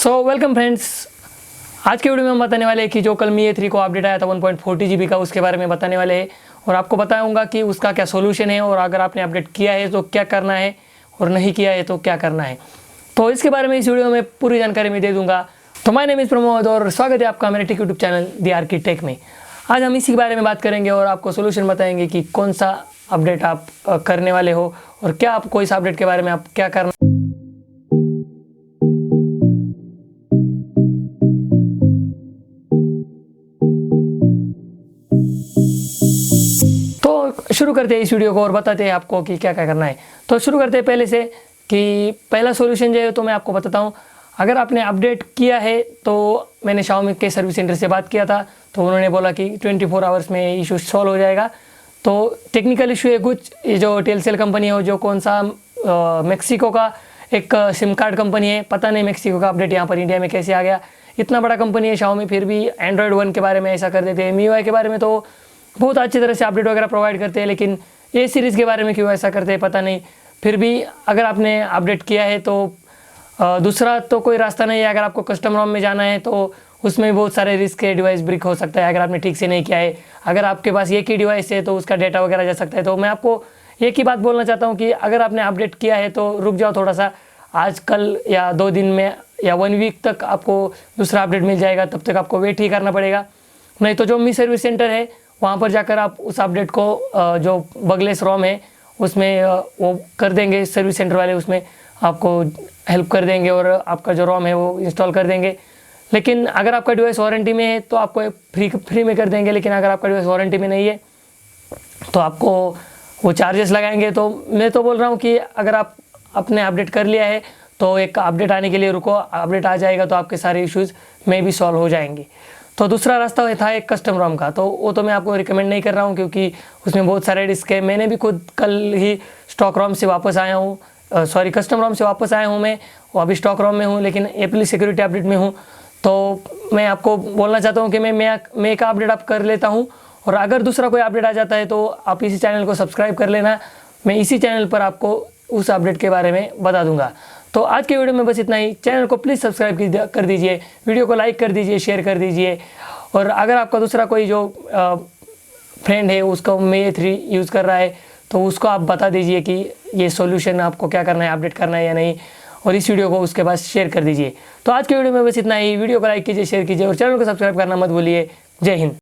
Welcome friends. आज के video में हम बताने वाले हैं कि जो कल मी ए3 को अपडेट आया था 1.40 GB का, उसके बारे में बताने वाले हैं और आपको बताऊंगा कि उसका क्या सोल्यूशन है और अगर आपने अपडेट किया है तो क्या करना है और नहीं किया है तो क्या करना है। तो इसके बारे में इस वीडियो में पूरी जानकारी मैं दे दूंगा। तो माय नेम इज़ प्रमोद और स्वागत है आपका मेरे टेक यूट्यूब चैनल दी आर्किटेक में। आज हम इसी के बारे में बात करेंगे और आपको सोल्यूशन बताएंगे कि कौन सा अपडेट आप करने वाले हो और क्या आपको इस अपडेट के बारे में आप क्या करना। शुरू करते हैं इस वीडियो को और बताते हैं आपको कि क्या क्या करना है। तो शुरू करते हैं पहले से कि पहला सॉल्यूशन जो है तो मैं आपको बताता हूँ। अगर आपने अपडेट किया है तो मैंने xiaomi के सर्विस सेंटर से बात किया था तो उन्होंने बोला कि 24 आवर्स में इशू सॉल्व हो जाएगा। तो टेक्निकल इशू है कुछ, ये जो टेलसेल कंपनी है जो कौन सा मेक्सिको का एक सिम कार्ड कंपनी है, पता नहीं मेक्सिको का अपडेट यहाँ पर इंडिया में कैसे आ गया। इतना बड़ा कंपनी है xiaomi, फिर भी एंड्रॉयड 1 के बारे में ऐसा कर देते हैं। MIUI के बारे में तो बहुत अच्छी तरह से अपडेट वगैरह प्रोवाइड करते हैं, लेकिन ये सीरीज़ के बारे में क्यों ऐसा करते हैं पता नहीं। फिर भी अगर आपने अपडेट किया है तो दूसरा तो कोई रास्ता नहीं है। अगर आपको कस्टम रोम में जाना है तो उसमें भी बहुत सारे रिस्क है, डिवाइस ब्रिक हो सकता है अगर आपने ठीक से नहीं किया है। अगर आपके पास एक ही डिवाइस है तो उसका डेटा वगैरह जा सकता है। तो मैं आपको एक ही बात बोलना चाहता हूँ कि अगर आपने अपडेट किया है तो रुक जाओ थोड़ा सा, आज कल या 2 दिन में या 1 वीक तक आपको दूसरा अपडेट मिल जाएगा, तब तक आपको वेट ही करना पड़ेगा। नहीं तो जो मी सर्विस सेंटर है वहाँ पर जाकर आप उस अपडेट को जो बगलेस रोम है उसमें वो कर देंगे, सर्विस सेंटर वाले उसमें आपको हेल्प कर देंगे और आपका जो रोम है वो इंस्टॉल कर देंगे। लेकिन अगर आपका डिवाइस वारंटी में है तो आपको फ्री में कर देंगे, लेकिन अगर आपका डिवाइस वारंटी में नहीं है तो आपको वो चार्जेस लगाएंगे। तो मैं तो बोल रहा हूँ कि अगर आप अपने अपडेट कर लिया है तो एक अपडेट आने के लिए रुको, अपडेट आ जाएगा तो आपके सारे इश्यूज़ में भी सॉल्व हो जाएंगे। तो दूसरा रास्ता था एक कस्टम रोम का, तो वो तो मैं आपको रिकमेंड नहीं कर रहा हूँ क्योंकि उसमें बहुत सारे रिस्क है। मैंने भी खुद कल ही स्टॉक रोम से वापस आया हूँ, कस्टम रोम से वापस आया हूँ मैं, वो अभी स्टॉक रोम में हूँ लेकिन एप्पल सिक्योरिटी अपडेट में हूँ। तो मैं आपको बोलना चाहता हूँ कि मैं का अपडेट आप कर लेता हूँ और अगर दूसरा कोई अपडेट आ जाता है तो आप इसी चैनल को सब्सक्राइब कर लेना। मैं इसी चैनल पर आपको उस अपडेट के बारे में बता दूंगा। तो आज के वीडियो में बस इतना ही। चैनल को प्लीज़ सब्सक्राइब कर दीजिए, वीडियो को लाइक कर दीजिए, शेयर कर दीजिए और अगर आपका दूसरा कोई जो फ्रेंड है उसको मी ए3 यूज़ कर रहा है तो उसको आप बता दीजिए कि ये सॉल्यूशन आपको क्या करना है, अपडेट करना है या नहीं, और इस वीडियो को उसके पास शेयर कर दीजिए। तो आज के वीडियो में बस इतना ही। वीडियो को लाइक कीजिए, शेयर कीजिए और चैनल को सब्सक्राइब करना मत भूलिए। जय हिंद।